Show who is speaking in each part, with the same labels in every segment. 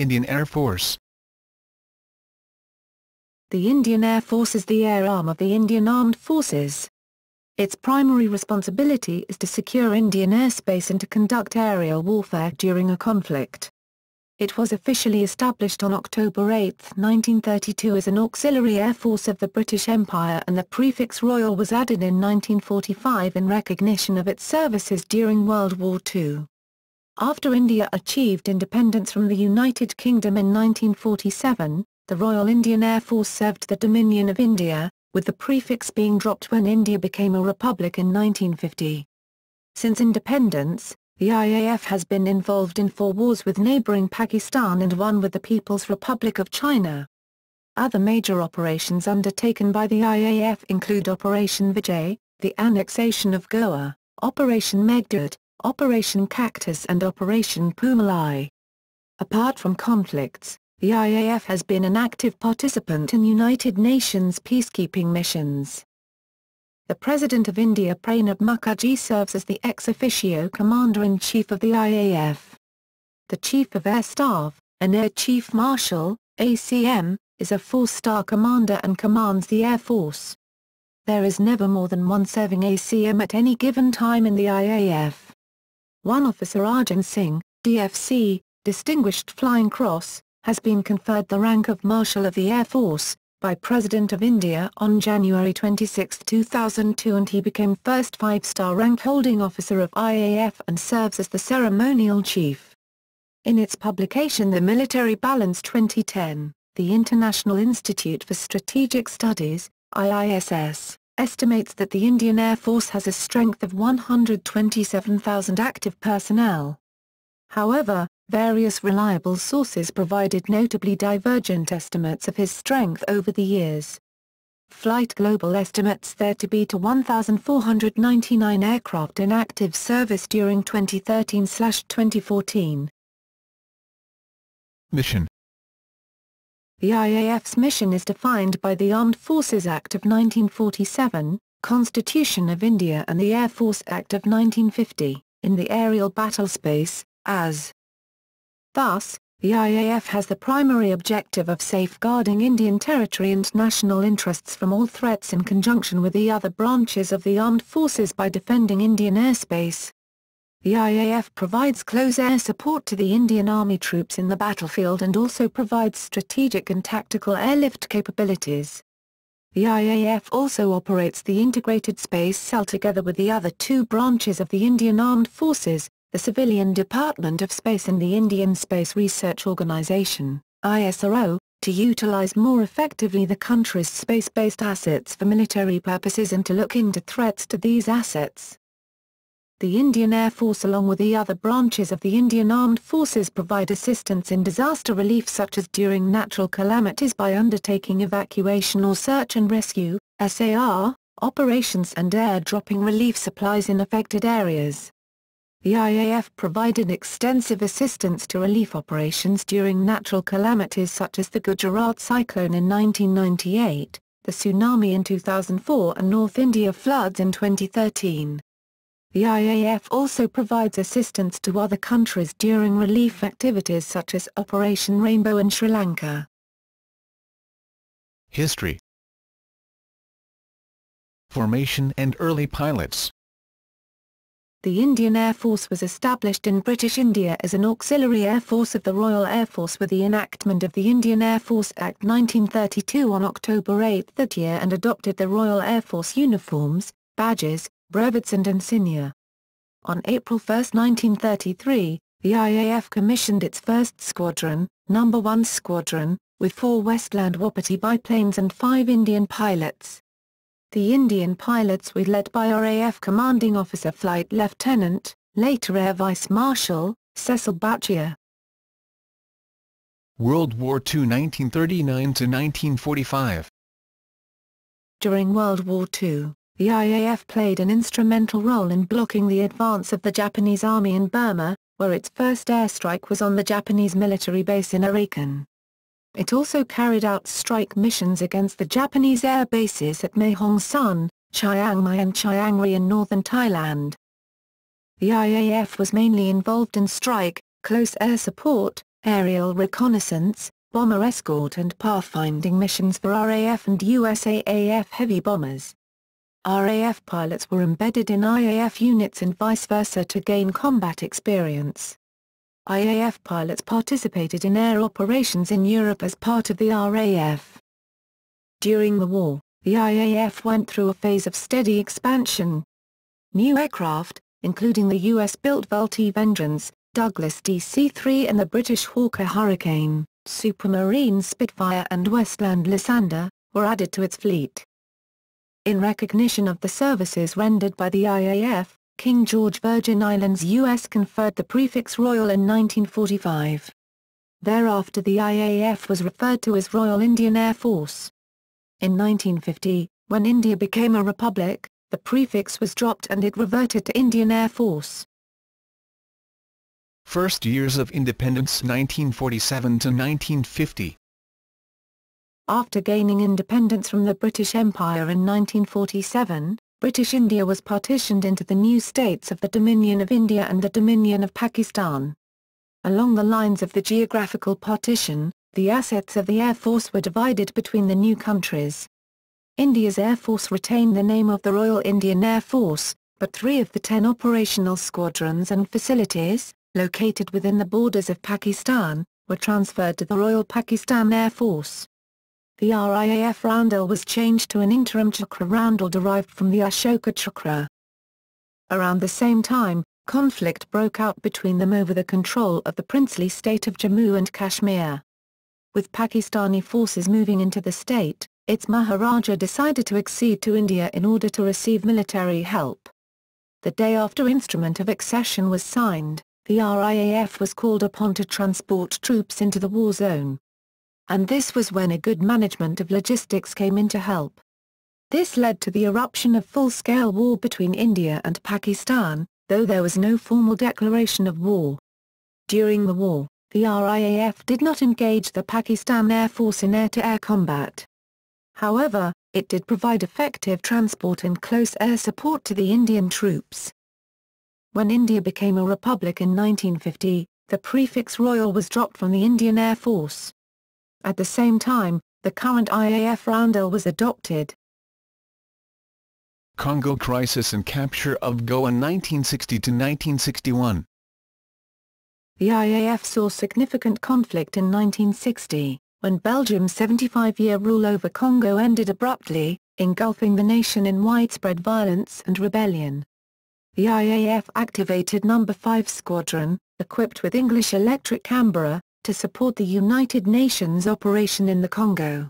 Speaker 1: Indian Air Force.
Speaker 2: The Indian Air Force is the air arm of the Indian Armed Forces. Its primary responsibility is to secure Indian airspace and to conduct aerial warfare during a conflict. It was officially established on October 8, 1932 as an auxiliary air force of the British Empire, and the prefix Royal was added in 1945 in recognition of its services during World War II. After India achieved independence from the United Kingdom in 1947, the Royal Indian Air Force served the Dominion of India, with the prefix being dropped when India became a republic in 1950. Since independence, the IAF has been involved in 4 wars with neighbouring Pakistan and 1 with the People's Republic of China. Other major operations undertaken by the IAF include Operation Vijay, the annexation of Goa, Operation Meghdoot, Operation Cactus and Operation Poomalai. Apart from conflicts, the IAF has been an active participant in United Nations peacekeeping missions. The President of India Pranab Mukherjee serves as the ex officio Commander-in-Chief of the IAF. The Chief of Air Staff, an Air Chief Marshal, ACM, is a 4-star commander and commands the Air Force. There is never more than 1 serving ACM at any given time in the IAF. One officer, Arjun Singh, DFC, Distinguished Flying Cross, has been conferred the rank of Marshal of the Air Force by President of India on January 26, 2002, and he became first 5-star rank-holding officer of IAF and serves as the ceremonial chief. In its publication The Military Balance 2010, the International Institute for Strategic Studies, IISS, estimates that the Indian Air Force has a strength of 127,000 active personnel. However, various reliable sources provided notably divergent estimates of his strength over the years. Flight Global estimates there to be 1,499 aircraft in active service during 2013/2014.
Speaker 1: Mission.
Speaker 2: The IAF's mission is defined by the Armed Forces Act of 1947, Constitution of India and the Air Force Act of 1950, in the aerial battlespace, as. Thus, the IAF has the primary objective of safeguarding Indian territory and national interests from all threats in conjunction with the other branches of the armed forces by defending Indian airspace. The IAF provides close air support to the Indian Army troops in the battlefield and also provides strategic and tactical airlift capabilities. The IAF also operates the Integrated Space Cell together with the other 2 branches of the Indian Armed Forces, the Civilian Department of Space and the Indian Space Research Organisation, ISRO, to utilize more effectively the country's space-based assets for military purposes and to look into threats to these assets. The Indian Air Force along with the other branches of the Indian Armed Forces provide assistance in disaster relief such as during natural calamities by undertaking evacuation or search and rescue, SAR, operations and airdropping relief supplies in affected areas. The IAF provided extensive assistance to relief operations during natural calamities such as the Gujarat cyclone in 1998, the tsunami in 2004 and North India floods in 2013. The IAF also provides assistance to other countries during relief activities such as Operation Rainbow in Sri Lanka.
Speaker 1: History. Formation and early pilots.
Speaker 2: The Indian Air Force was established in British India as an auxiliary air force of the Royal Air Force with the enactment of the Indian Air Force Act 1932 on October 8 that year and adopted the Royal Air Force uniforms, badges, brevets and insignia. On April 1, 1933, the IAF commissioned its first squadron, No. 1 Squadron, with 4 Westland Wapiti biplanes and 5 Indian pilots. The Indian pilots were led by RAF Commanding Officer Flight Lieutenant, later Air Vice Marshal, Cecil Bachia.
Speaker 1: World War II 1939–1945.
Speaker 2: During World War II, the IAF played an instrumental role in blocking the advance of the Japanese Army in Burma, where its first airstrike was on the Japanese military base in Arakan. It also carried out strike missions against the Japanese air bases at Mae Hong Son, Chiang Mai and Chiang Rai in northern Thailand. The IAF was mainly involved in strike, close air support, aerial reconnaissance, bomber escort and pathfinding missions for RAF and USAAF heavy bombers. RAF pilots were embedded in IAF units and vice versa to gain combat experience. IAF pilots participated in air operations in Europe as part of the RAF. During the war, the IAF went through a phase of steady expansion. New aircraft, including the US-built Vultee Vengeance, Douglas DC-3 and the British Hawker Hurricane, Supermarine Spitfire and Westland Lysander, were added to its fleet. In recognition of the services rendered by the IAF, King George Virgin Islands U.S. conferred the prefix Royal in 1945. Thereafter the IAF was referred to as Royal Indian Air Force. In 1950, when India became a republic, the prefix was dropped and it reverted to Indian Air Force.
Speaker 1: First years of independence 1947 to 1950.
Speaker 2: After gaining independence from the British Empire in 1947, British India was partitioned into the new states of the Dominion of India and the Dominion of Pakistan. Along the lines of the geographical partition, the assets of the Air Force were divided between the new countries. India's Air Force retained the name of the Royal Indian Air Force, but 3 of the 10 operational squadrons and facilities, located within the borders of Pakistan, were transferred to the Royal Pakistan Air Force. The RIAF roundel was changed to an interim chakra roundel derived from the Ashoka chakra. Around the same time, conflict broke out between them over the control of the princely state of Jammu and Kashmir. With Pakistani forces moving into the state, its Maharaja decided to accede to India in order to receive military help. The day after Instrument of Accession was signed, the RIAF was called upon to transport troops into the war zone. And this was when a good management of logistics came in to help. This led to the eruption of full-scale war between India and Pakistan, though there was no formal declaration of war. During the war, the RIAF did not engage the Pakistan Air Force in air-to-air combat. However, it did provide effective transport and close air support to the Indian troops. When India became a republic in 1950, the prefix Royal was dropped from the Indian Air Force. At the same time, the current IAF roundel was adopted.
Speaker 1: Congo crisis and capture of Goa 1960 to 1961.
Speaker 2: The IAF saw significant conflict in 1960, when Belgium's 75-year rule over Congo ended abruptly, engulfing the nation in widespread violence and rebellion. The IAF activated No. 5 Squadron, equipped with English Electric Canberra, to support the United Nations operation in the Congo.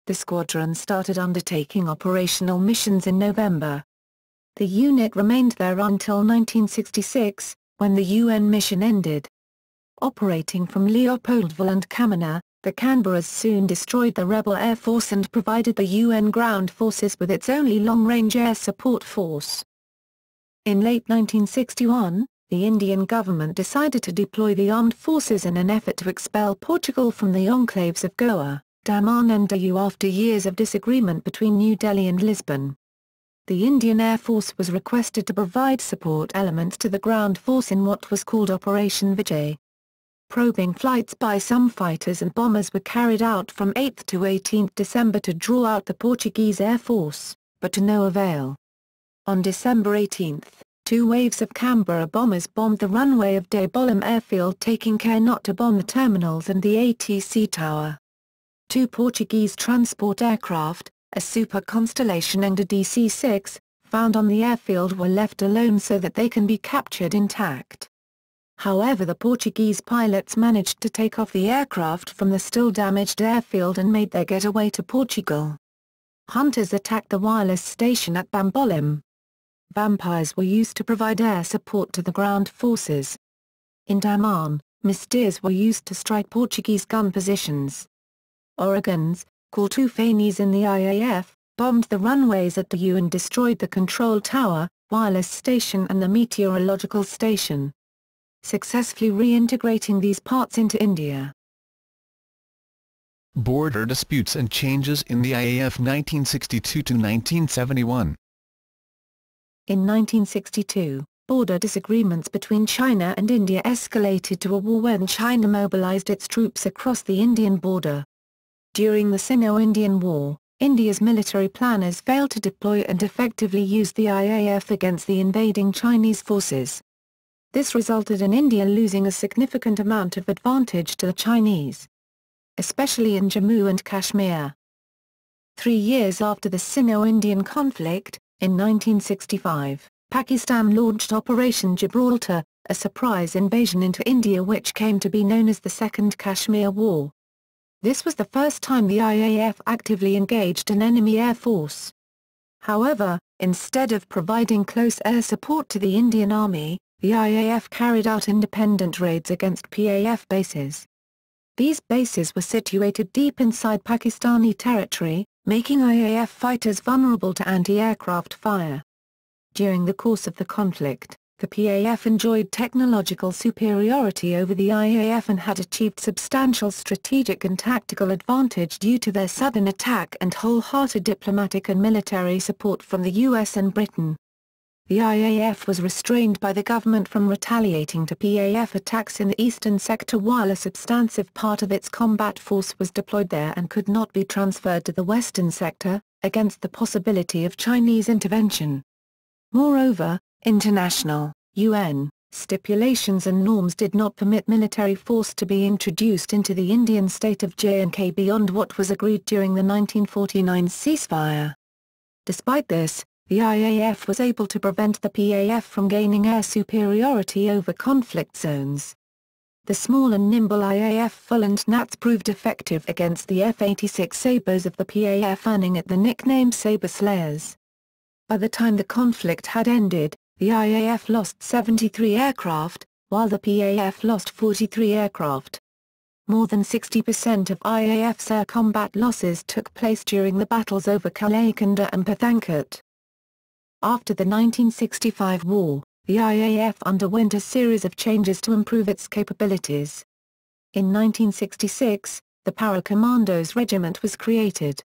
Speaker 2: The squadron started undertaking operational missions in November. The unit remained there until 1966, when the UN mission ended. Operating from Leopoldville and Kamina, the Canberras soon destroyed the rebel air force and provided the UN ground forces with its only long-range air support force. In late 1961, the Indian government decided to deploy the armed forces in an effort to expel Portugal from the enclaves of Goa, Daman and Diu after years of disagreement between New Delhi and Lisbon. The Indian Air Force was requested to provide support elements to the ground force in what was called Operation Vijay. Probing flights by some fighters and bombers were carried out from 8th to 18th December to draw out the Portuguese Air Force, but to no avail. On December 18, 2 waves of Canberra bombers bombed the runway of Dabolim airfield, taking care not to bomb the terminals and the ATC tower. 2 Portuguese transport aircraft, a Super Constellation and a DC-6, found on the airfield were left alone so that they can be captured intact. However, the Portuguese pilots managed to take off the aircraft from the still damaged airfield and made their getaway to Portugal. Hunters attacked the wireless station at Bambolim. Vampires were used to provide air support to the ground forces. In Daman, Missiles were used to strike Portuguese gun positions. Oregons, called Tufanis in the IAF, bombed the runways at Diu and destroyed the control tower, wireless station and the meteorological station, successfully reintegrating these parts into India.
Speaker 1: Border disputes and changes in the IAF 1962 to 1971.
Speaker 2: In 1962, Border disagreements between China and India escalated to a war when China mobilized its troops across the Indian border. During the Sino-Indian War, India's military planners failed to deploy and effectively use the IAF against the invading Chinese forces. This resulted in India losing a significant amount of advantage to the Chinese, especially in Jammu and Kashmir. 3 years after the Sino-Indian conflict, in 1965, Pakistan launched Operation Gibraltar, a surprise invasion into India which came to be known as the Second Kashmir War. This was the first time the IAF actively engaged an enemy air force. However, instead of providing close air support to the Indian Army, the IAF carried out independent raids against PAF bases. These bases were situated deep inside Pakistani territory, making IAF fighters vulnerable to anti-aircraft fire. During the course of the conflict, the PAF enjoyed technological superiority over the IAF and had achieved substantial strategic and tactical advantage due to their sudden attack and wholehearted diplomatic and military support from the US and Britain. The IAF was restrained by the government from retaliating to PAF attacks in the eastern sector while a substantive part of its combat force was deployed there and could not be transferred to the western sector, against the possibility of Chinese intervention. Moreover, international, UN, stipulations and norms did not permit military force to be introduced into the Indian state of J&K beyond what was agreed during the 1949 ceasefire. Despite this, the IAF was able to prevent the PAF from gaining air superiority over conflict zones. The small and nimble IAF Full-and Gnats proved effective against the F-86 Sabres of the PAF, earning it the nickname Sabre Slayers. By the time the conflict had ended, the IAF lost 73 aircraft, while the PAF lost 43 aircraft. More than 60% of IAF's air combat losses took place during the battles over Kalaikanda and Pathankot. After the 1965 war, the IAF underwent a series of changes to improve its capabilities. In 1966, the Para-Commandos Regiment was created.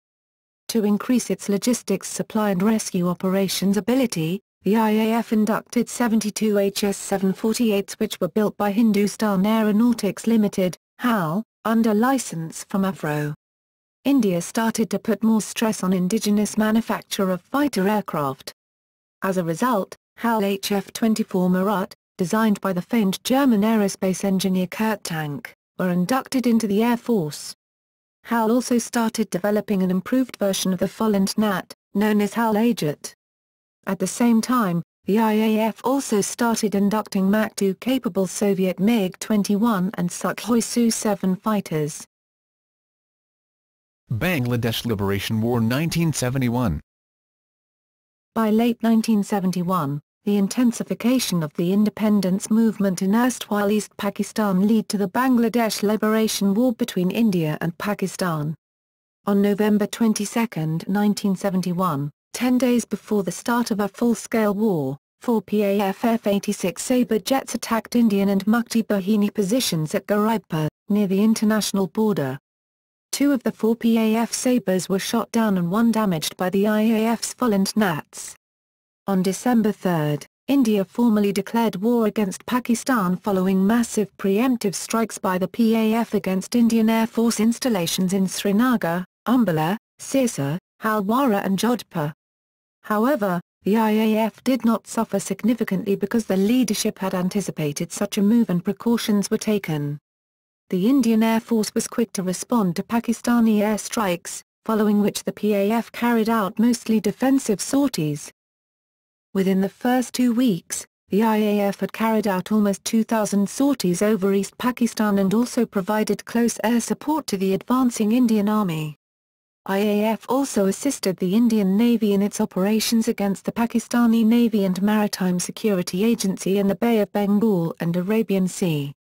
Speaker 2: To increase its logistics supply and rescue operations ability, the IAF inducted 72 HS-748s which were built by Hindustan Aeronautics Limited, HAL, under license from AFRO. India started to put more stress on indigenous manufacture of fighter aircraft. As a result, HAL HF-24 Murat, designed by the famed German aerospace engineer Kurt Tank, were inducted into the Air Force. HAL also started developing an improved version of the Full-and Gnat, known as HAL Ajit. At the same time, the IAF also started inducting Meghdoot-capable Soviet MiG-21 and Sukhoi Su-7 fighters.
Speaker 1: Bangladesh Liberation War 1971.
Speaker 2: By late 1971, the intensification of the independence movement in erstwhile East Pakistan led to the Bangladesh Liberation War between India and Pakistan. On November 22, 1971, 10 days before the start of a full-scale war, 4 PAF F-86 Sabre jets attacked Indian and Mukti Bahini positions at Gharibpur, near the international border. 2 of the 4 PAF Sabres were shot down and 1 damaged by the IAF's Full-and Gnats. On December 3, India formally declared war against Pakistan following massive preemptive strikes by the PAF against Indian Air Force installations in Srinagar, Umballa, Sirsa, Halwara and Jodhpur. However, the IAF did not suffer significantly because the leadership had anticipated such a move and precautions were taken. The Indian Air Force was quick to respond to Pakistani airstrikes, following which the PAF carried out mostly defensive sorties. Within the first 2 weeks, the IAF had carried out almost 2,000 sorties over East Pakistan and also provided close air support to the advancing Indian Army. IAF also assisted the Indian Navy in its operations against the Pakistani Navy and Maritime Security Agency in the Bay of Bengal and Arabian Sea.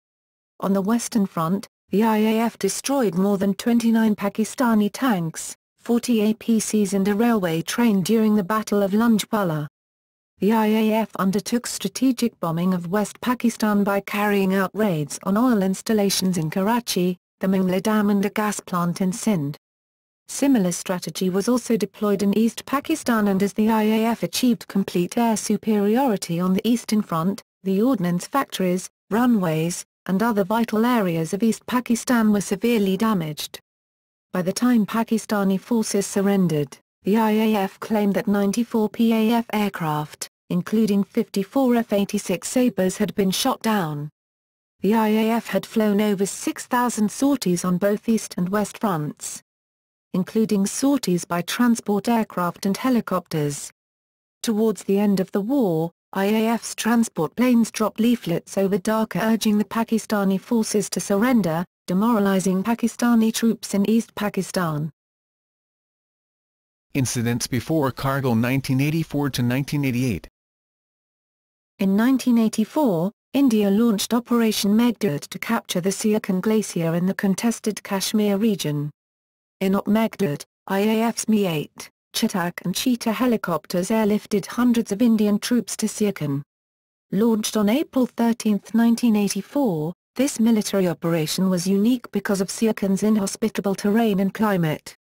Speaker 2: On the Western Front, the IAF destroyed more than 29 Pakistani tanks, 40 APCs and a railway train during the Battle of Lunjwala. The IAF undertook strategic bombing of West Pakistan by carrying out raids on oil installations in Karachi, the Mangla Dam and a gas plant in Sindh. Similar strategy was also deployed in East Pakistan, and as the IAF achieved complete air superiority on the Eastern Front, the ordnance factories, runways, and other vital areas of East Pakistan were severely damaged. By the time Pakistani forces surrendered, the IAF claimed that 94 PAF aircraft, including 54 F-86 Sabres, had been shot down. The IAF had flown over 6,000 sorties on both East and West fronts, including sorties by transport aircraft and helicopters. Towards the end of the war, IAF's transport planes dropped leaflets over Dhaka urging the Pakistani forces to surrender, demoralizing Pakistani troops in East Pakistan.
Speaker 1: Incidents before Kargil 1984 to 1988.
Speaker 2: In 1984, India launched Operation Meghdoot to capture the Siachen Glacier in the contested Kashmir region. In Op Meghdoot, IAF's Mi-8, Chetak and Cheetah helicopters airlifted hundreds of Indian troops to Siachen. Launched on April 13, 1984, this military operation was unique because of Siachen's inhospitable terrain and climate.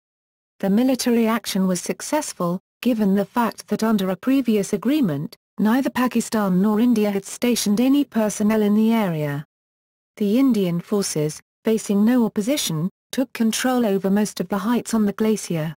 Speaker 2: The military action was successful, given the fact that under a previous agreement, neither Pakistan nor India had stationed any personnel in the area. The Indian forces, facing no opposition, took control over most of the heights on the glacier.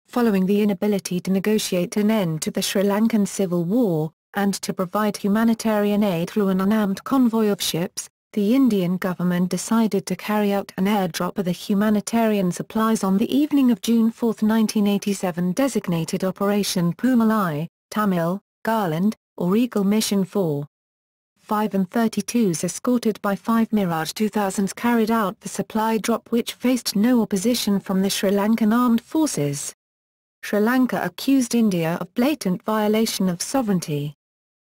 Speaker 2: Following the inability to negotiate an end to the Sri Lankan civil war, and to provide humanitarian aid through an unarmed convoy of ships, the Indian government decided to carry out an airdrop of the humanitarian supplies on the evening of June 4, 1987, designated Operation Poomalai, Tamil, Garland, or Eagle Mission 4. 5 and 32s escorted by 5 Mirage 2000s carried out the supply drop, which faced no opposition from the Sri Lankan armed forces. Sri Lanka accused India of blatant violation of sovereignty.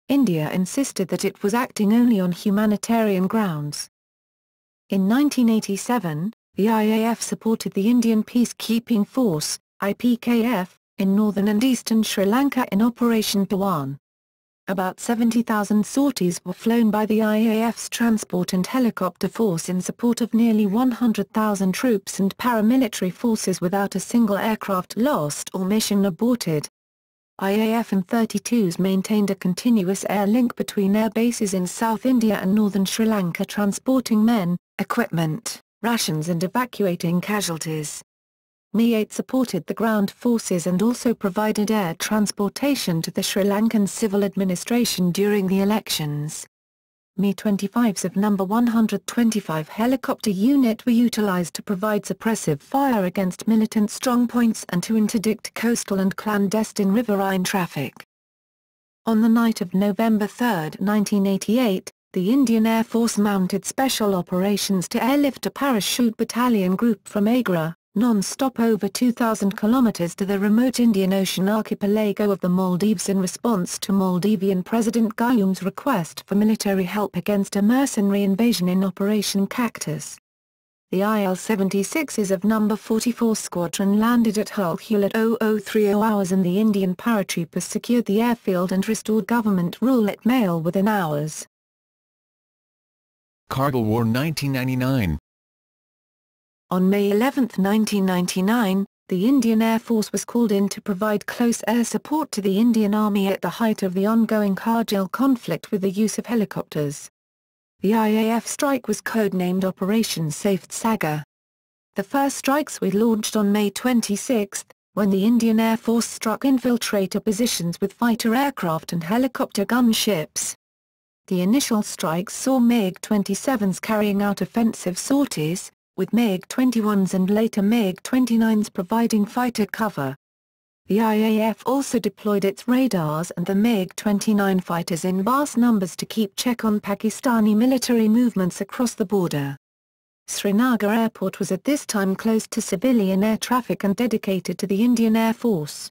Speaker 2: India insisted that it was acting only on humanitarian grounds. In 1987, the IAF supported the Indian Peacekeeping Force, IPKF, in northern and eastern Sri Lanka in Operation Vijay. About 70,000 sorties were flown by the IAF's transport and helicopter force in support of nearly 100,000 troops and paramilitary forces without a single aircraft lost or mission aborted. IAF and 32s maintained a continuous air link between air bases in South India and northern Sri Lanka, transporting men, equipment, rations and evacuating casualties. Mi-8 supported the ground forces and also provided air transportation to the Sri Lankan civil administration during the elections. Mi-25s of No. 125 helicopter unit were utilized to provide suppressive fire against militant strongpoints and to interdict coastal and clandestine riverine traffic. On the night of November 3, 1988, the Indian Air Force mounted special operations to airlift a parachute battalion group from Agra, non-stop over 2,000 kilometers to the remote Indian Ocean archipelago of the Maldives in response to Maldivian President Gayoom's request for military help against a mercenary invasion in Operation Cactus. The IL-76s of No. 44 Squadron landed at Hull Hule at 0030 hours and the Indian paratroopers secured the airfield and restored government rule at Mail within hours.
Speaker 1: Kargil War 1999.
Speaker 2: On May 11, 1999, the Indian Air Force was called in to provide close air support to the Indian Army at the height of the ongoing Kargil conflict with the use of helicopters. The IAF strike was codenamed Operation Safe Saga. The first strikes were launched on May 26, when the Indian Air Force struck infiltrator positions with fighter aircraft and helicopter gunships. The initial strikes saw MiG-27s carrying out offensive sorties, with MiG-21s and later MiG-29s providing fighter cover. The IAF also deployed its radars and the MiG-29 fighters in vast numbers to keep check on Pakistani military movements across the border. Srinagar Airport was at this time closed to civilian air traffic and dedicated to the Indian Air Force.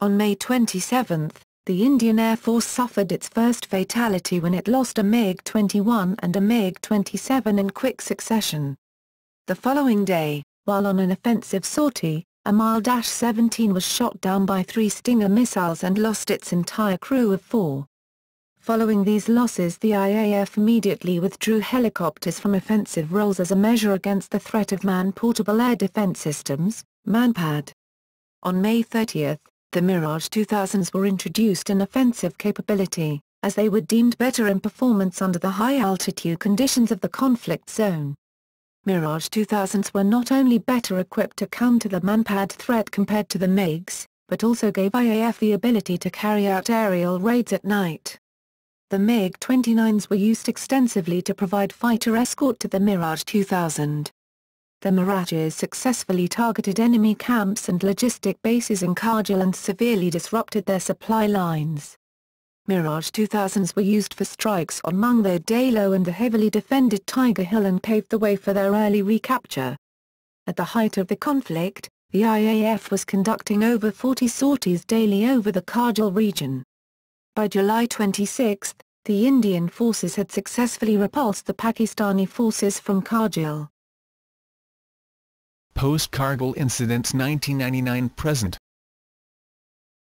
Speaker 2: On May 27, the Indian Air Force suffered its first fatality when it lost a MiG-21 and a MiG-27 in quick succession. The following day, while on an offensive sortie, a MiL-17 was shot down by 3 Stinger missiles and lost its entire crew of 4. Following these losses, the IAF immediately withdrew helicopters from offensive roles as a measure against the threat of man-portable air defense systems, MANPAD. On May 30, the Mirage 2000s were introduced an offensive capability, as they were deemed better in performance under the high-altitude conditions of the conflict zone. Mirage 2000s were not only better equipped to counter the MANPAD threat compared to the MiGs, but also gave IAF the ability to carry out aerial raids at night. The MiG-29s were used extensively to provide fighter escort to the Mirage 2000. The Mirages successfully targeted enemy camps and logistic bases in Kargil and severely disrupted their supply lines. Mirage 2000s were used for strikes on Mungtho Dalo and the heavily defended Tiger Hill and paved the way for their early recapture. At the height of the conflict, the IAF was conducting over 40 sorties daily over the Kargil region. By July 26, the Indian forces had successfully repulsed the Pakistani forces from Kargil.
Speaker 1: Post-Kargil incidents 1999–present.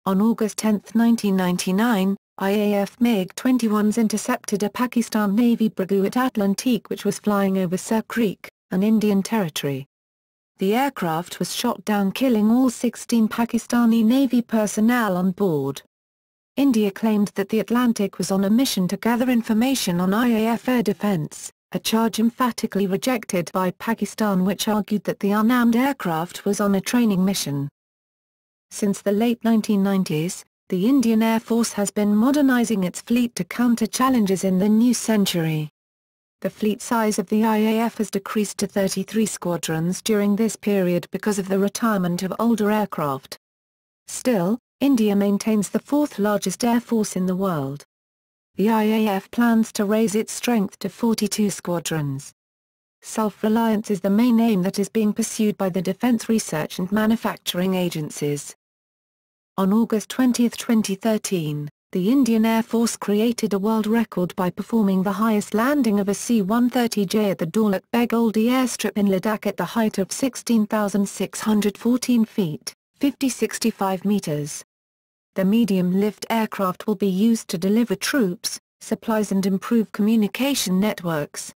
Speaker 2: On August 10, 1999, IAF MiG-21s intercepted a Pakistan Navy Meghdoot Atlantique which was flying over Sir Creek, an Indian territory. The aircraft was shot down, killing all 16 Pakistani Navy personnel on board. India claimed that the Atlantic was on a mission to gather information on IAF air defense, a charge emphatically rejected by Pakistan, which argued that the unmanned aircraft was on a training mission. Since the late 1990s, the Indian Air Force has been modernizing its fleet to counter challenges in the new century. The fleet size of the IAF has decreased to 33 squadrons during this period because of the retirement of older aircraft. Still, India maintains the fourth largest air force in the world. The IAF plans to raise its strength to 42 squadrons. Self-reliance is the main aim that is being pursued by the defense research and manufacturing agencies. On August 20, 2013, the Indian Air Force created a world record by performing the highest landing of a C-130J at the Daulat Beg Oldi airstrip in Ladakh at the height of 16,614 feet, 65 meters. The medium-lift aircraft will be used to deliver troops, supplies and improve communication networks.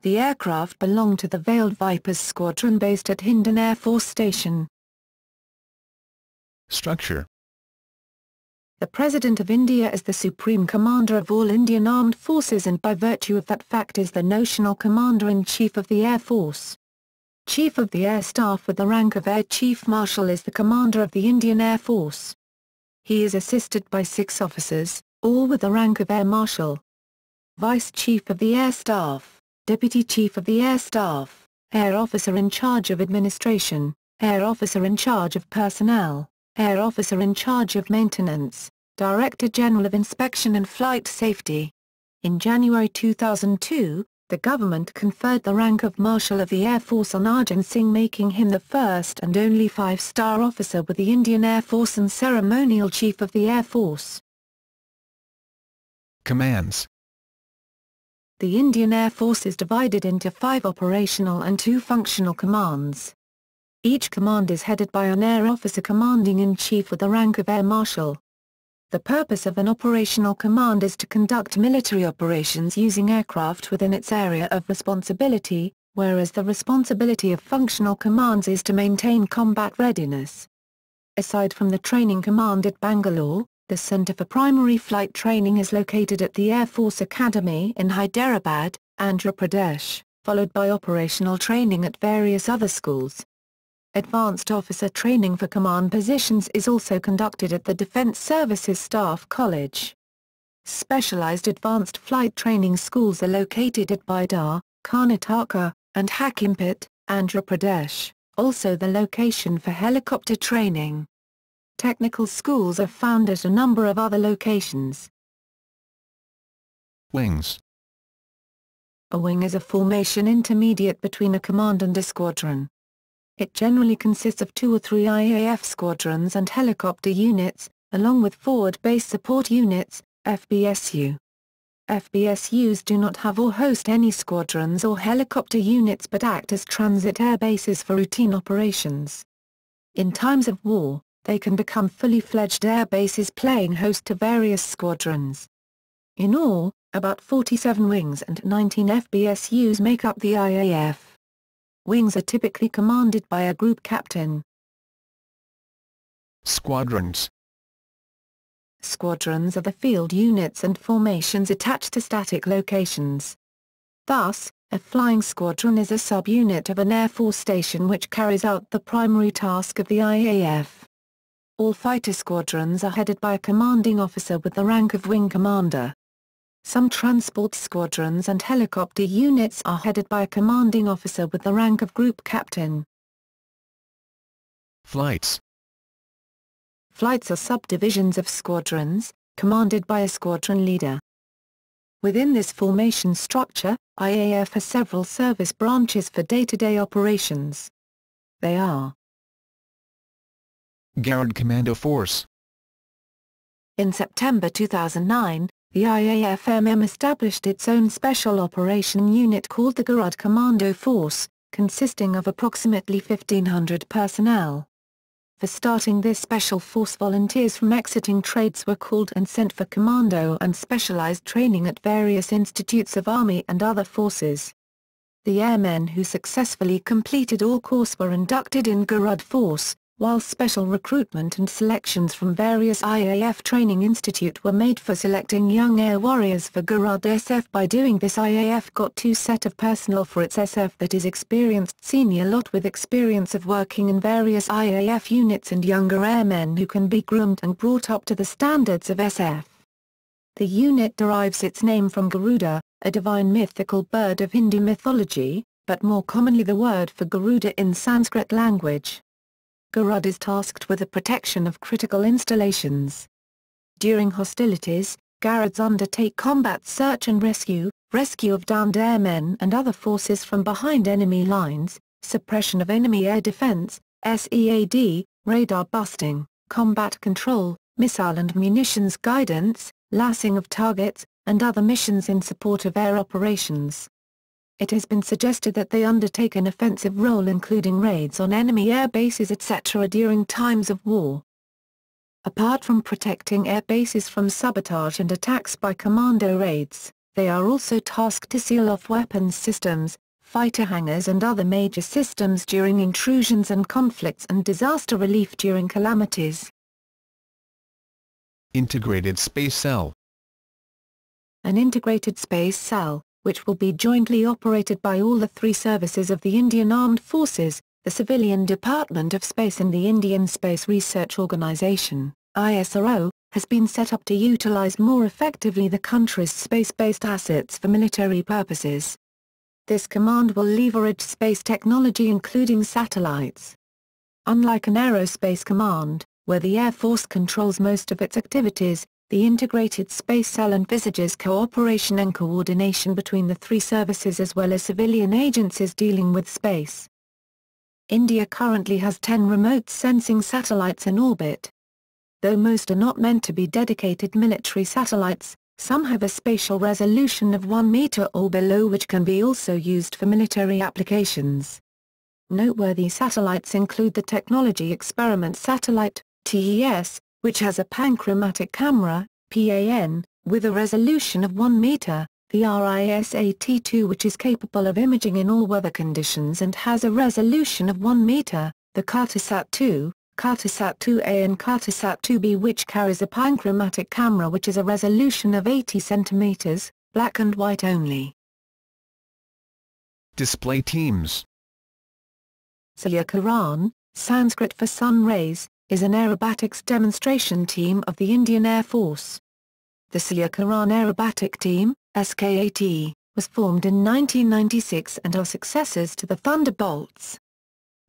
Speaker 2: The aircraft belonged to the Veiled Vipers squadron based at Hindon Air Force Station.
Speaker 1: Structure.
Speaker 2: The President of India is the Supreme Commander of all Indian Armed Forces and by virtue of that fact is the notional Commander-in-Chief of the Air Force. Chief of the Air Staff with the rank of Air Chief Marshal is the Commander of the Indian Air Force. He is assisted by 6 officers, all with the rank of Air Marshal. Vice Chief of the Air Staff, Deputy Chief of the Air Staff, Air Officer in charge of administration, Air Officer in charge of personnel, Air Officer in charge of maintenance, Director General of Inspection and Flight Safety. In January 2002, the government conferred the rank of Marshal of the Air Force on Arjun Singh, making him the first and only 5-star officer with the Indian Air Force and Ceremonial Chief of the Air Force.
Speaker 1: Commands.
Speaker 2: The Indian Air Force is divided into 5 operational and 2 functional commands. Each command is headed by an Air Officer Commanding-in-Chief with the rank of Air Marshal. The purpose of an operational command is to conduct military operations using aircraft within its area of responsibility, whereas the responsibility of functional commands is to maintain combat readiness. Aside from the training command at Bangalore, the Centre for Primary Flight Training is located at the Air Force Academy in Hyderabad, Andhra Pradesh, followed by operational training at various other schools. Advanced officer training for command positions is also conducted at the Defence Services Staff College. Specialised advanced flight training schools are located at Bidar, Karnataka, and Hakimpet, Andhra Pradesh, also the location for helicopter training. Technical schools are found at a number of other locations.
Speaker 1: Wings.
Speaker 2: A wing is a formation intermediate between a command and a squadron. It generally consists of 2 or 3 IAF squadrons and helicopter units, along with forward base support units, FBSU. FBSUs do not have or host any squadrons or helicopter units but act as transit air bases for routine operations. In times of war, they can become fully fledged air bases playing host to various squadrons. In all, about 47 wings and 19 FBSUs make up the IAF. Wings are typically commanded by a group captain.
Speaker 1: Squadrons.
Speaker 2: Squadrons are the field units and formations attached to static locations. Thus, a flying squadron is a subunit of an Air Force station which carries out the primary task of the IAF. All fighter squadrons are headed by a commanding officer with the rank of wing commander. Some transport squadrons and helicopter units are headed by a commanding officer with the rank of group captain.
Speaker 1: Flights.
Speaker 2: Flights are subdivisions of squadrons, commanded by a squadron leader. Within this formation structure, IAF has several service branches for day-to-day operations. They are:
Speaker 1: Garrod Commando Force.
Speaker 2: In September 2009, the IAF established its own special operation unit called the Garrod Commando Force, consisting of approximately 1,500 personnel. For starting this special force, volunteers from exiting trades were called and sent for commando and specialized training at various institutes of Army and other forces. The airmen who successfully completed all course were inducted in Garrod Force, while special recruitment and selections from various IAF training institute were made for selecting young air warriors for Garrod SF. By doing this, IAF got two set of personnel for its SF, that is experienced senior lot with experience of working in various IAF units, and younger airmen who can be groomed and brought up to the standards of SF. The unit derives its name from Garuda, a divine mythical bird of Hindu mythology, but more commonly the word for Garuda in Sanskrit language. Garrod is tasked with the protection of critical installations. During hostilities, Garrods undertake combat search and rescue, rescue of downed airmen and other forces from behind enemy lines, suppression of enemy air defense, SEAD, radar busting, combat control, missile and munitions guidance, lassing of targets, and other missions in support of air operations. It has been suggested that they undertake an offensive role, including raids on enemy air bases etc. during times of war. Apart from protecting air bases from sabotage and attacks by commando raids, they are also tasked to seal off weapons systems, fighter hangars and other major systems during intrusions and conflicts, and disaster relief during calamities.
Speaker 1: Integrated Space Cell.
Speaker 2: An integrated space cell, which will be jointly operated by all the three services of the Indian Armed Forces, the Civilian Department of Space and the Indian Space Research Organisation, ISRO, has been set up to utilize more effectively the country's space-based assets for military purposes. This command will leverage space technology including satellites. Unlike an aerospace command, where the Air Force controls most of its activities, the Integrated Space Cell envisages cooperation and coordination between the three services as well as civilian agencies dealing with space. India currently has 10 remote sensing satellites in orbit. Though most are not meant to be dedicated military satellites, some have a spatial resolution of 1 meter or below, which can be also used for military applications. Noteworthy satellites include the Technology Experiment Satellite, TES, which has a panchromatic camera, PAN, with a resolution of 1 meter, the RISAT-2, which is capable of imaging in all weather conditions and has a resolution of 1 meter, the Cartosat-2, Cartosat-2A and Cartosat-2B, which carries a panchromatic camera which is a resolution of 80 centimeters, black and white only.
Speaker 1: Display teams.
Speaker 2: Surya Kiran, Sanskrit for sun rays, is an aerobatics demonstration team of the Indian Air Force. The Surya Kiran Aerobatic Team, SKAT, was formed in 1996 and are successors to the Thunderbolts.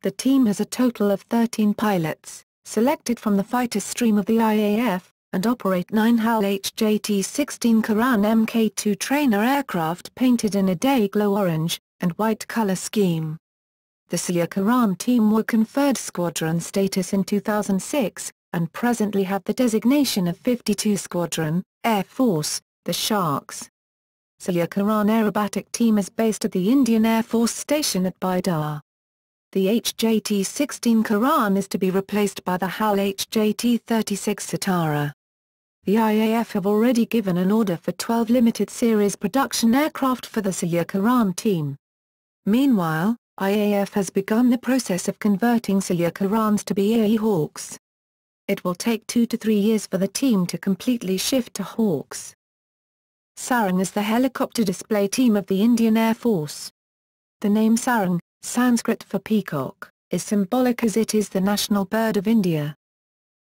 Speaker 2: The team has a total of 13 pilots, selected from the fighter stream of the IAF, and operate 9 HAL HJT-16 Kiran Mk2 trainer aircraft painted in a day-glow orange and white color scheme. The Surya Kiran team were conferred squadron status in 2006, and presently have the designation of 52 Squadron, Air Force, the Sharks. Surya Kiran Aerobatic Team is based at the Indian Air Force Station at Bidar. The HJT-16 Kiran is to be replaced by the HAL HJT-36 Satara. The IAF have already given an order for 12 limited series production aircraft for the Syed team. Meanwhile, IAF has begun the process of converting Syed to BAE Hawks. It will take 2 to 3 years for the team to completely shift to Hawks. Sarang is the helicopter display team of the Indian Air Force. The name Sarang, Sanskrit for peacock, is symbolic as it is the national bird of India.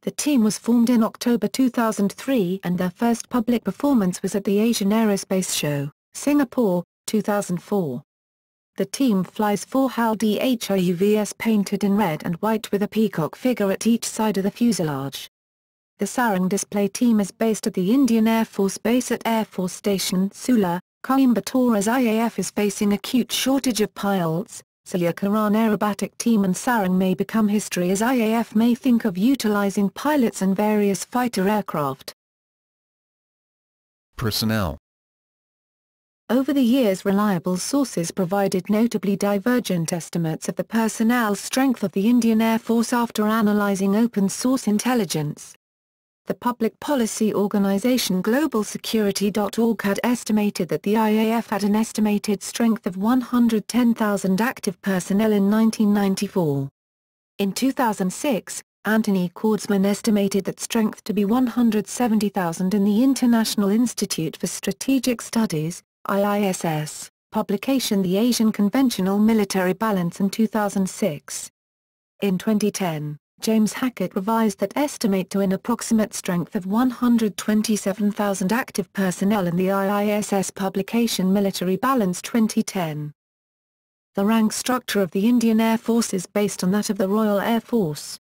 Speaker 2: The team was formed in October 2003 and their first public performance was at the Asian Aerospace Show, Singapore, 2004. The team flies 4 HAL DHOUVs painted in red and white with a peacock figure at each side of the fuselage. The Sarang display team is based at the Indian Air Force Base at Air Force Station Sula, Coimbatore as IAF is facing acute shortage of pilots. Syed aerobatic team and Sarang may become history as IAF may think of utilizing pilots and various fighter aircraft.
Speaker 1: Personnel.
Speaker 2: Over the years reliable sources provided notably divergent estimates of the personnel strength of the Indian Air Force after analyzing open-source intelligence. The public policy organization globalsecurity.org had estimated that the IAF had an estimated strength of 110,000 active personnel in 1994. In 2006, Anthony Cordesman estimated that strength to be 170,000 in the International Institute for Strategic Studies, IISS, publication The Asian Conventional Military Balance in 2006. In 2010, James Hackett revised that estimate to an approximate strength of 127,000 active personnel in the IISS publication Military Balance 2010. The rank structure of the Indian Air Force is based on that of the Royal Air Force.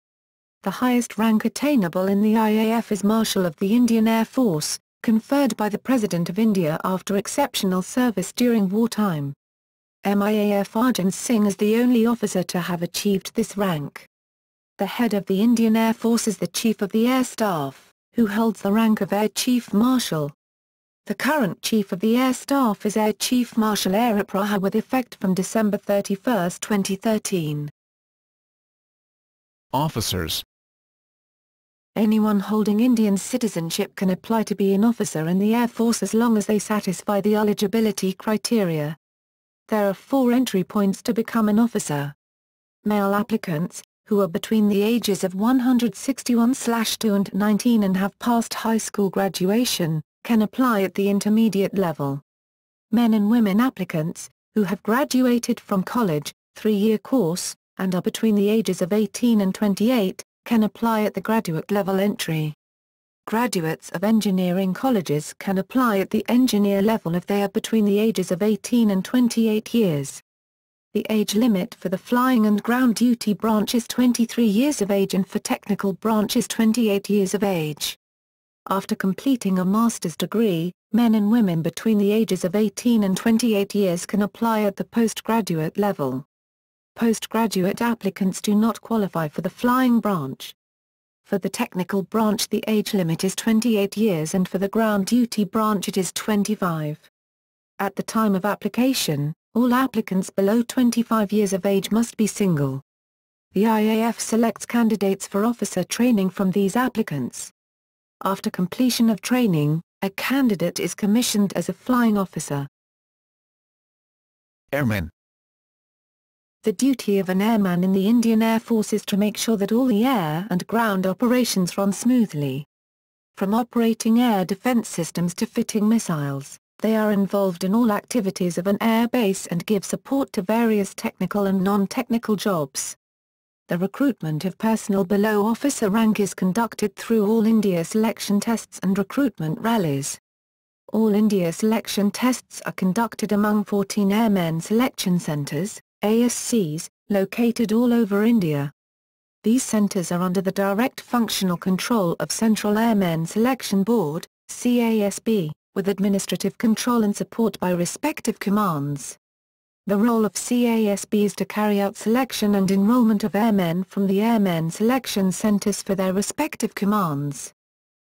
Speaker 2: The highest rank attainable in the IAF is Marshal of the Indian Air Force, conferred by the President of India after exceptional service during wartime. MIAF Arjun Singh is the only officer to have achieved this rank. The head of the Indian Air Force is the Chief of the Air Staff, who holds the rank of Air Chief Marshal. The current Chief of the Air Staff is Air Chief Marshal Arip Raha with effect from December 31, 2013.
Speaker 1: Officers.
Speaker 2: Anyone holding Indian citizenship can apply to be an officer in the Air Force as long as they satisfy the eligibility criteria. There are 4 entry points to become an officer. Male applicants, who are between the ages of 161/2 and 19 and have passed high school graduation, can apply at the intermediate level. Men and women applicants, who have graduated from college, 3-year course, and are between the ages of 18 and 28, can apply at the graduate level entry. Graduates of engineering colleges can apply at the engineer level if they are between the ages of 18 and 28 years. The age limit for the flying and ground duty branch is 23 years of age and for technical branch is 28 years of age. After completing a master's degree, men and women between the ages of 18 and 28 years can apply at the postgraduate level. Postgraduate applicants do not qualify for the flying branch. For the technical branch the age limit is 28 years and for the ground duty branch it is 25. At the time of application, all applicants below 25 years of age must be single. The IAF selects candidates for officer training from these applicants. After completion of training, a candidate is commissioned as a flying officer.
Speaker 1: Airmen.
Speaker 2: The duty of an airman in the Indian Air Force is to make sure that all the air and ground operations run smoothly. From operating air defense systems to fitting missiles, they are involved in all activities of an air base and give support to various technical and non-technical jobs. The recruitment of personnel below officer rank is conducted through All India selection tests and recruitment rallies. All India selection tests are conducted among 14 airmen selection centres, ASCs, located all over India. These centres are under the direct functional control of Central Airmen Selection Board, CASB, with administrative control and support by respective commands. The role of CASB is to carry out selection and enrolment of airmen from the airmen selection centres for their respective commands.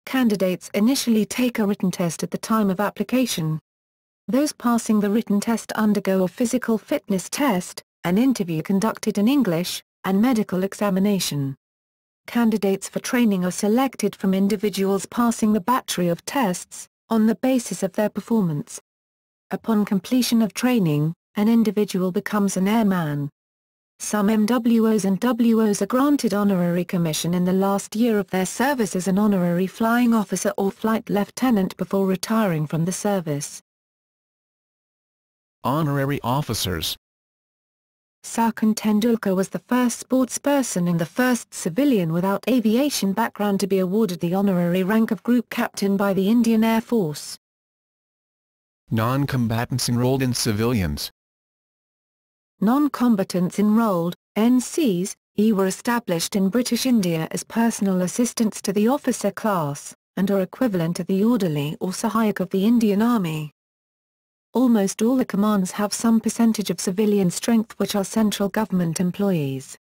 Speaker 2: Candidates initially take a written test at the time of application. Those passing the written test undergo a physical fitness test, an interview conducted in English, and medical examination. Candidates for training are selected from individuals passing the battery of tests, on the basis of their performance. Upon completion of training, an individual becomes an airman. Some MWOs and WOs are granted honorary commission in the last year of their service as an honorary flying officer or flight lieutenant before retiring from the service.
Speaker 1: Honorary officers.
Speaker 2: Sachin Tendulkar was the first sportsperson and the first civilian without aviation background to be awarded the honorary rank of Group Captain by the Indian Air Force.
Speaker 1: Non-combatants enrolled in civilians.
Speaker 2: Non-combatants enrolled, NCs, were established in British India as personal assistants to the officer class, and are equivalent to the orderly or Sahayak of the Indian Army. Almost all the commands have some percentage of civilian strength which are central government employees.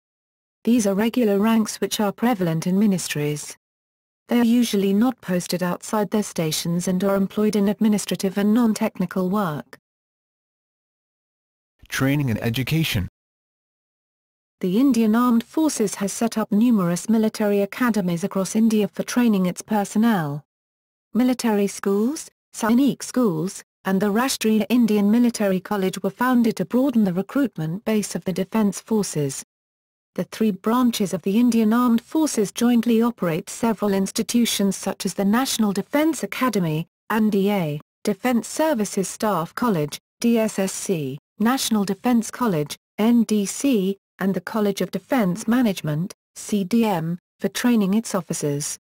Speaker 2: These are regular ranks which are prevalent in ministries. They are usually not posted outside their stations and are employed in administrative and non-technical work.
Speaker 1: Training and education.
Speaker 2: The Indian Armed Forces has set up numerous military academies across India for training its personnel. Military schools, Sainik schools, and the Rashtriya Indian Military College were founded to broaden the recruitment base of the defence forces. The three branches of the Indian Armed Forces jointly operate several institutions such as the National Defence Academy, NDA, Defence Services Staff College, DSSC, National Defence College, NDC, and the College of Defence Management, CDM, for training its officers.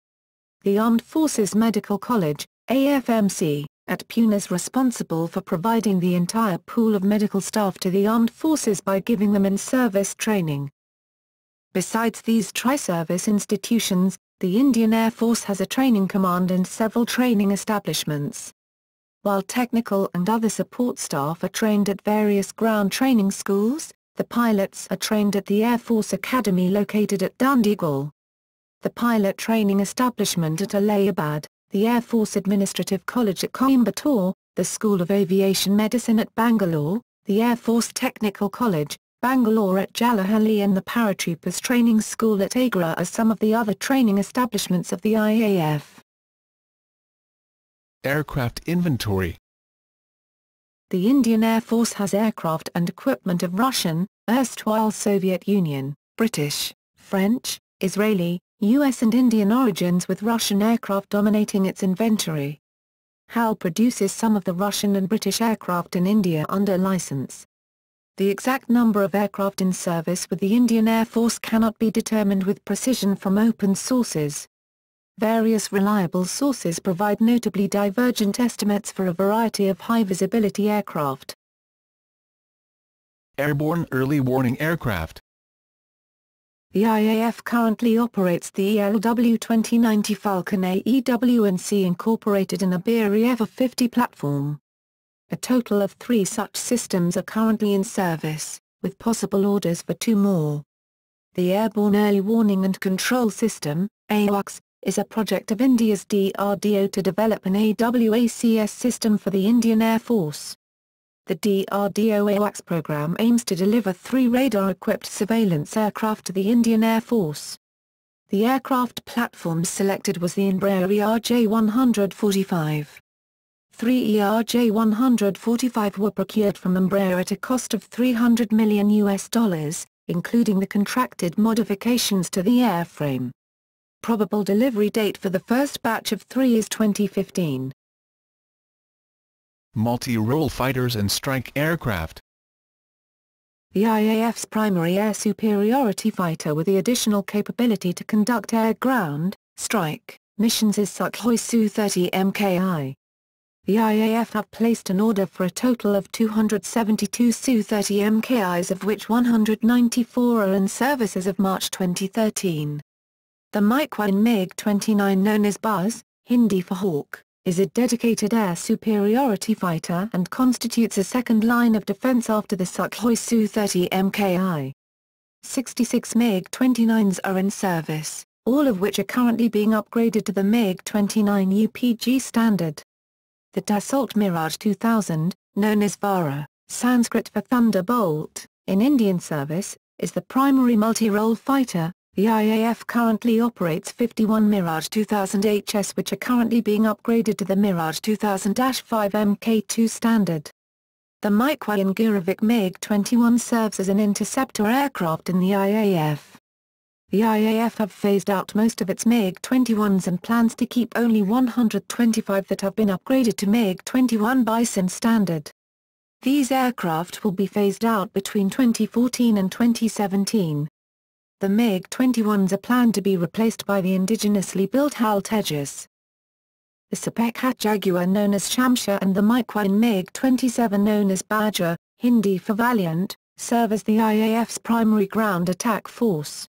Speaker 2: The Armed Forces Medical College, AFMC, at Pune is responsible for providing the entire pool of medical staff to the armed forces by giving them in-service training. Besides these tri-service institutions, the Indian Air Force has a training command and several training establishments. While technical and other support staff are trained at various ground training schools, the pilots are trained at the Air Force Academy located at Dandigal. The pilot training establishment at Allahabad, the Air Force Administrative College at Coimbatore, the School of Aviation Medicine at Bangalore, the Air Force Technical College, Bangalore at Jallihalli and the Paratroopers Training School at Agra are some of the other training establishments of the IAF.
Speaker 1: Aircraft inventory.
Speaker 2: The Indian Air Force has aircraft and equipment of Russian, erstwhile Soviet Union, British, French, Israeli, US and Indian origins with Russian aircraft dominating its inventory. HAL produces some of the Russian and British aircraft in India under license. The exact number of aircraft in service with the Indian Air Force cannot be determined with precision from open sources. Various reliable sources provide notably divergent estimates for a variety of high-visibility aircraft.
Speaker 1: Airborne Early Warning Aircraft.
Speaker 2: The IAF currently operates the ELW-2090 Falcon AEW&C incorporated in a Beriev 50 platform. A total of 3 such systems are currently in service, with possible orders for 2 more. The Airborne Early Warning and Control System, AWACS, is a project of India's DRDO to develop an AWACS system for the Indian Air Force. The DRDO AWACS program aims to deliver 3 radar-equipped surveillance aircraft to the Indian Air Force. The aircraft platforms selected was the Embraer ERJ-145. 3 ERJ-145 were procured from Embraer at a cost of $300 million, including the contracted modifications to the airframe. Probable delivery date for the first batch of 3 is 2015.
Speaker 1: Multi-role fighters and strike aircraft.
Speaker 2: The IAF's primary air superiority fighter with the additional capability to conduct air-ground, strike, missions is Sukhoi Su-30 MKI. The IAF have placed an order for a total of 272 Su-30 MKIs of which 194 are in service as of March 2013. The MiG-1 MiG-29 known as Buzz, Hindi for Hawk, is a dedicated air superiority fighter and constitutes a second line of defense after the Sukhoi Su-30 MKI. 66 MiG-29s are in service, all of which are currently being upgraded to the MiG-29 UPG standard. The Dassault Mirage 2000, known as Vara, Sanskrit for Thunderbolt, in Indian service, is the primary multi-role fighter, The IAF currently operates 51 Mirage 2000 HS which are currently being upgraded to the Mirage 2000-5 Mk2 standard. The Mikoyan Gurevich MiG-21 serves as an interceptor aircraft in the IAF. The IAF have phased out most of its MiG-21s and plans to keep only 125 that have been upgraded to MiG-21 Bison standard. These aircraft will be phased out between 2014 and 2017. The MiG-21s are planned to be replaced by the indigenously built HAL Tejas. The Sapekhat Jaguar known as Shamsher and the Mikoyan MiG-27 known as Badger, Hindi for Valiant, serve as the IAF's primary ground attack force.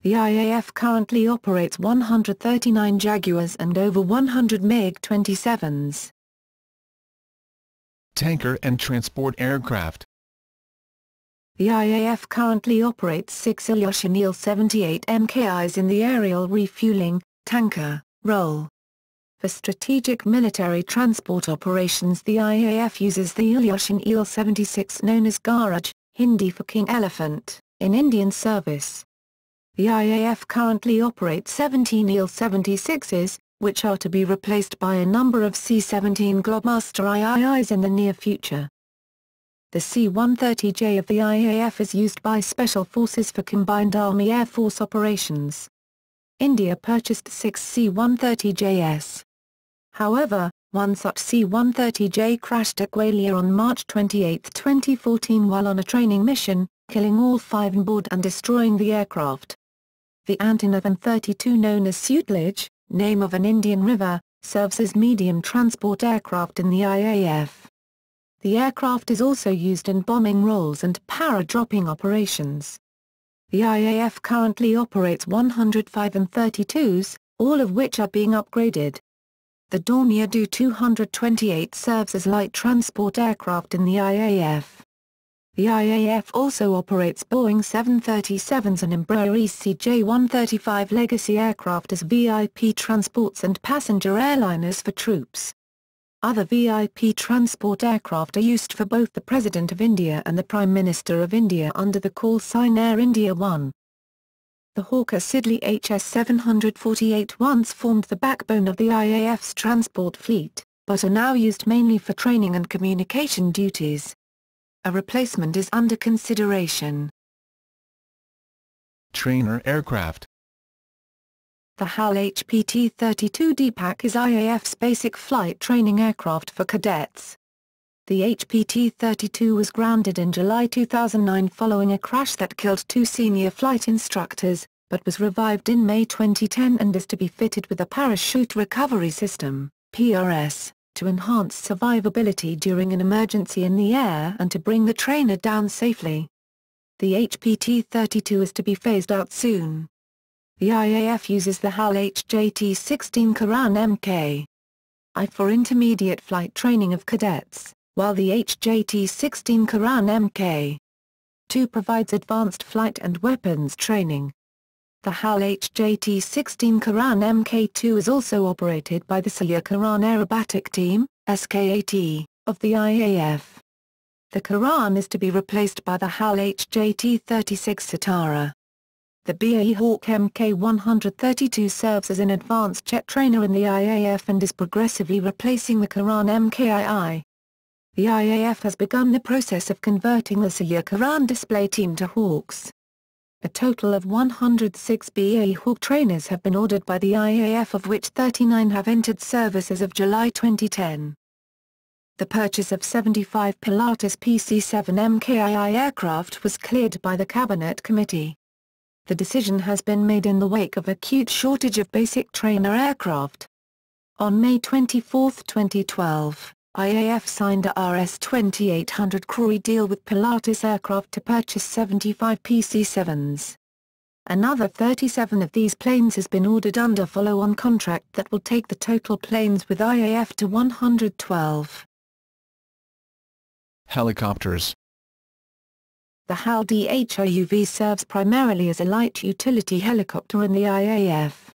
Speaker 2: The IAF currently operates 139 Jaguars and over 100 MiG-27s.
Speaker 1: Tanker and transport aircraft.
Speaker 2: The IAF currently operates 6 Ilyushin Il-78 MKIs in the aerial refueling, tanker, role. For strategic military transport operations the IAF uses the Ilyushin Il-76 known as Garaj, Hindi for King Elephant, in Indian service. The IAF currently operates 17 Il-76s, which are to be replaced by a number of C-17 Globemaster IIIs in the near future. The C-130J of the IAF is used by Special Forces for Combined Army-Air Force operations. India purchased 6 C-130Js. However, one such C-130J crashed at Gwalior on March 28, 2014 while on a training mission, killing all 5 on board and destroying the aircraft. The Antonov An-32 known as Sutlej, name of an Indian river, serves as medium transport aircraft in the IAF. The aircraft is also used in bombing roles and para-dropping operations. The IAF currently operates 105 An-32s, all of which are being upgraded. The Dornier Do-228 serves as light transport aircraft in the IAF. The IAF also operates Boeing 737s and Embraer ECJ-135 legacy aircraft as VIP transports and passenger airliners for troops. Other VIP transport aircraft are used for both the President of India and the Prime Minister of India under the call sign Air India 1. The Hawker Siddeley HS-748 once formed the backbone of the IAF's transport fleet, but are now used mainly for training and communication duties. A replacement is under consideration.
Speaker 1: Trainer aircraft.
Speaker 2: The HAL HPT-32 DPAC is IAF's basic flight training aircraft for cadets. The HPT-32 was grounded in July 2009 following a crash that killed 2 senior flight instructors, but was revived in May 2010 and is to be fitted with a parachute recovery system, PRS, to enhance survivability during an emergency in the air and to bring the trainer down safely. The HPT-32 is to be phased out soon. The IAF uses the HAL HJT-16 Karan Mk.I for intermediate flight training of cadets, while the HJT-16 Karan Mk.2 provides advanced flight and weapons training. The HAL HJT-16 Karan Mk2 is also operated by the Syed Karan Aerobatic Team, SKAT, of the IAF. The Karan is to be replaced by the HAL HJT-36 Satara. The BAE Hawk Mk132 serves as an advanced jet trainer in the IAF and is progressively replacing the Karan Mkii. The IAF has begun the process of converting the Syed Karan display team to Hawks. A total of 106 BAE Hawk trainers have been ordered by the IAF, of which 39 have entered service as of July 2010. The purchase of 75 Pilatus PC-7 Mkii aircraft was cleared by the Cabinet Committee. The decision has been made in the wake of acute shortage of basic trainer aircraft. On May 24, 2012, IAF signed a Rs-2800 crore deal with Pilatus Aircraft to purchase 75 PC-7s. Another 37 of these planes has been ordered under follow-on contract that will take the total planes with IAF to 112.
Speaker 1: Helicopters.
Speaker 2: The HAL DHIUV serves primarily as a light utility helicopter in the IAF.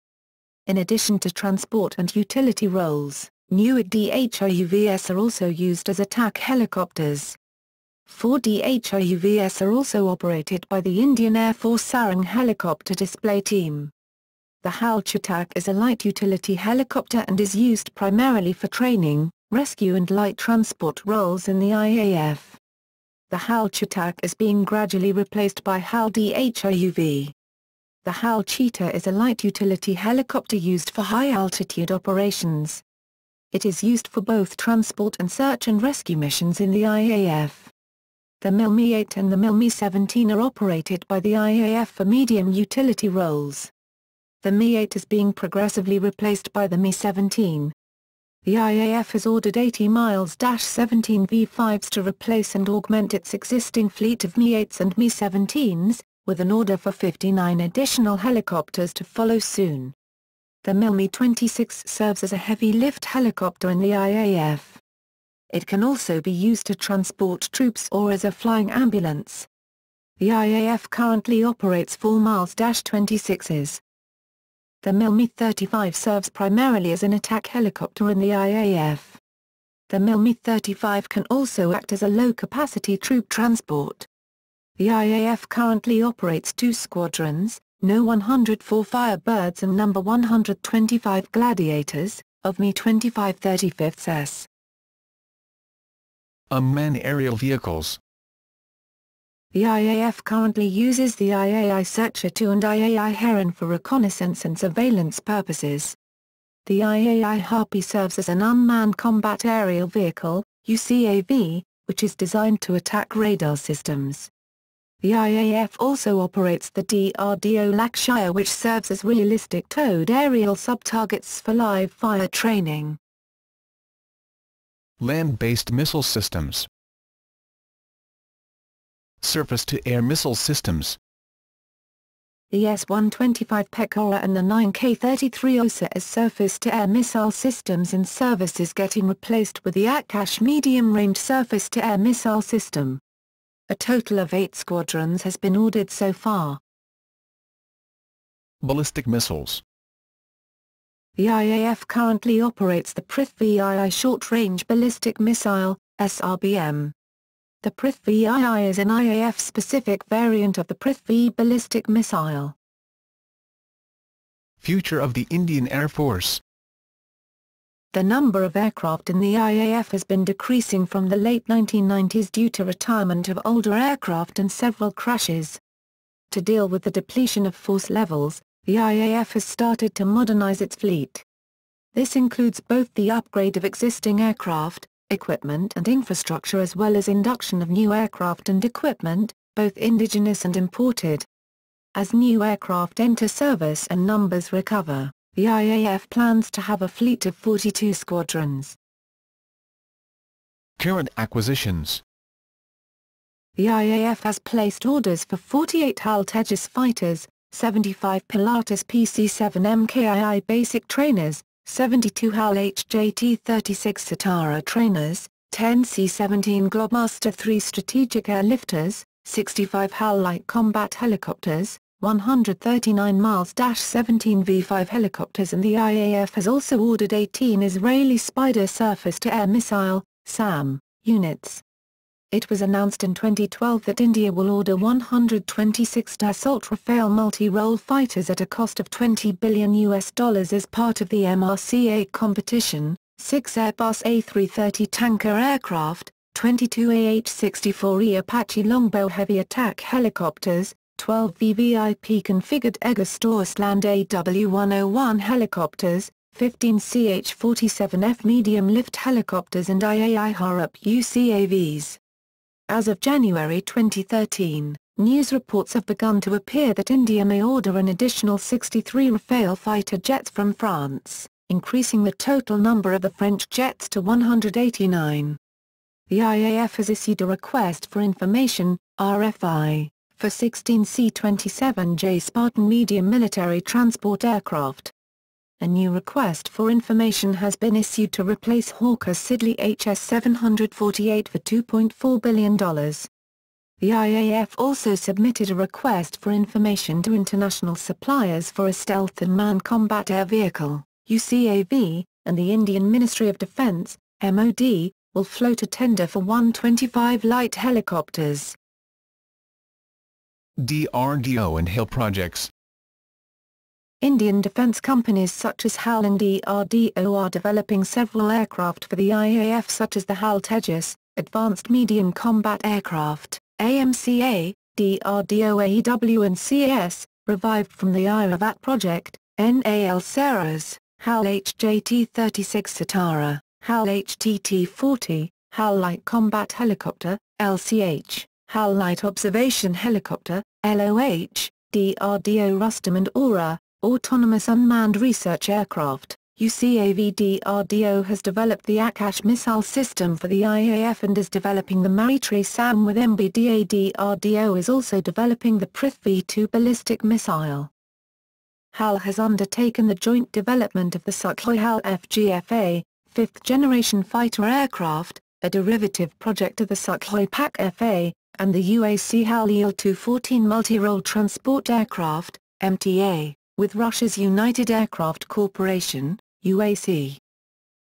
Speaker 2: In addition to transport and utility roles, newer DHIUVs are also used as attack helicopters. 4 DHIUVs are also operated by the Indian Air Force Sarang Helicopter Display Team. The HAL Chetak is a light utility helicopter and is used primarily for training, rescue and light transport roles in the IAF. The HAL Chetak is being gradually replaced by HAL DHIUV. The HAL Cheetah is a light utility helicopter used for high-altitude operations. It is used for both transport and search and rescue missions in the IAF. The Mi-8 and the Mi-17 are operated by the IAF for medium utility roles. The Mi-8 is being progressively replaced by the Mi-17. The IAF has ordered 80 Mi-17 V5s to replace and augment its existing fleet of Mi-8s and Mi-17s, with an order for 59 additional helicopters to follow soon. The Mi-26 serves as a heavy-lift helicopter in the IAF. It can also be used to transport troops or as a flying ambulance. The IAF currently operates 4 Mi-26s. The Mi-35 serves primarily as an attack helicopter in the IAF. The Mi-35 can also act as a low-capacity troop transport. The IAF currently operates 2 squadrons, No. 104 Firebirds and No. 125 Gladiators, of Mi-25 35s.
Speaker 1: Unmanned aerial vehicles.
Speaker 2: The IAF currently uses the IAI Searcher II and IAI Heron for reconnaissance and surveillance purposes. The IAI Harpy serves as an unmanned combat aerial vehicle, UCAV, which is designed to attack radar systems. The IAF also operates the DRDO Lakshya, which serves as realistic towed aerial sub-targets for live-fire training.
Speaker 1: Land-based missile systems. Surface-to-air missile systems.
Speaker 2: The S-125 Pechora and the 9K-33 OSA as surface-to-air missile systems in service is getting replaced with the Akash medium-range surface-to-air missile system. A total of 8 squadrons has been ordered so far.
Speaker 1: Ballistic missiles.
Speaker 2: The IAF currently operates the Prithvi Short-Range Ballistic Missile, SRBM. The Prithvi is an IAF-specific variant of the Prithvi ballistic missile.
Speaker 1: Future of the Indian Air Force.
Speaker 2: The number of aircraft in the IAF has been decreasing from the late 1990s due to retirement of older aircraft and several crashes. To deal with the depletion of force levels, the IAF has started to modernize its fleet. This includes both the upgrade of existing aircraft, equipment and infrastructure as well as induction of new aircraft and equipment, both indigenous and imported. As new aircraft enter service and numbers recover, the IAF plans to have a fleet of 42 squadrons.
Speaker 1: Current acquisitions.
Speaker 2: The IAF has placed orders for 48 HAL Tejas fighters, 75 Pilatus PC-7 MKII basic trainers, 72 HAL HJT-36 Satara trainers, 10 C-17 Globemaster III strategic airlifters, 65 HAL light combat helicopters, 139 Mi-17 V5 helicopters, and the IAF has also ordered 18 Israeli Spider surface-to-air missile (SAM) units. It was announced in 2012 that India will order 126 Dassault Rafale multi-role fighters at a cost of $20 billion as part of the MRCA competition, 6 Airbus A330 tanker aircraft, 22 AH-64E Apache Longbow heavy attack helicopters, 12 VVIP configured Aegis Land AW101 helicopters, 15 CH-47F medium-lift helicopters and IAI Harp UCAVs. As of January 2013, news reports have begun to appear that India may order an additional 63 Rafale fighter jets from France, increasing the total number of the French jets to 189. The IAF has issued a request for information, RFI, for 16 C-27J Spartan medium military transport aircraft. A new request for information has been issued to replace Hawker Siddeley HS-748 for $2.4 billion. The IAF also submitted a request for information to international suppliers for a Stealth and Manned Combat Air Vehicle, UCAV, and the Indian Ministry of Defence, MOD, will float a tender for 125 light helicopters.
Speaker 1: DRDO and HAL projects.
Speaker 2: Indian defence companies such as HAL and DRDO are developing several aircraft for the IAF such as the HAL Tejas, Advanced Medium Combat Aircraft, AMCA, DRDO AEW and CS, revived from the Iraqat project, NAL Saras, HAL HJT-36 Satara, HAL HTT-40, HAL Light Combat Helicopter, LCH, HAL Light Observation Helicopter, LOH, DRDO Rustam and Aura, Autonomous Unmanned Research Aircraft, UCAV. DRDO has developed the Akash missile system for the IAF and is developing the Maitri SAM with MBDA. DRDO is also developing the Prithvi-2 ballistic missile. HAL has undertaken the joint development of the Sukhoi HAL FGFA, fifth-generation fighter aircraft, a derivative project of the Sukhoi PAK-FA, and the UAC HAL Il-214 multi-role transport aircraft, MTA, with Russia's United Aircraft Corporation, UAC.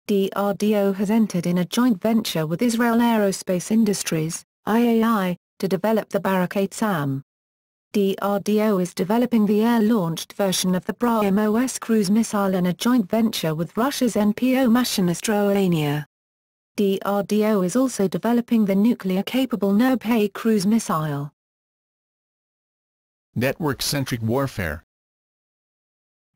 Speaker 2: DRDO has entered in a joint venture with Israel Aerospace Industries, IAI, to develop the Barricade SAM. DRDO is developing the air-launched version of the BrahMos cruise missile in a joint venture with Russia's NPO Machinistro-Alania. DRDO is also developing the nuclear-capable Nurb-Hey cruise missile.
Speaker 1: Network-centric warfare.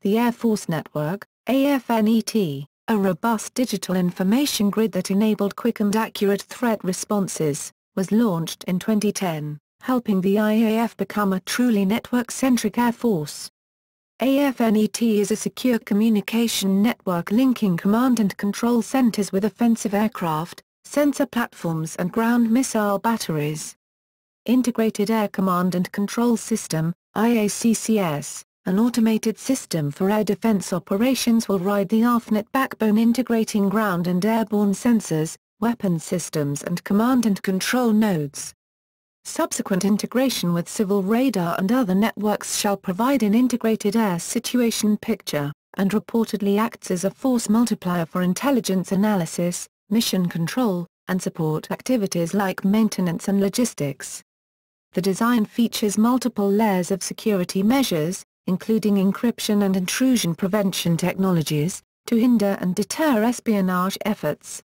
Speaker 2: The Air Force Network, AFNET, a robust digital information grid that enabled quick and accurate threat responses, was launched in 2010, helping the IAF become a truly network-centric air force. AFNET is a secure communication network linking command and control centers with offensive aircraft, sensor platforms and ground missile batteries. Integrated Air Command and Control System, IACCS, an automated system for air defense operations, will ride the AFNET backbone, integrating ground and airborne sensors, weapon systems and command and control nodes. Subsequent integration with civil radar and other networks shall provide an integrated air situation picture, and reportedly acts as a force multiplier for intelligence analysis, mission control, and support activities like maintenance and logistics. The design features multiple layers of security measures, including encryption and intrusion prevention technologies, to hinder and deter espionage efforts.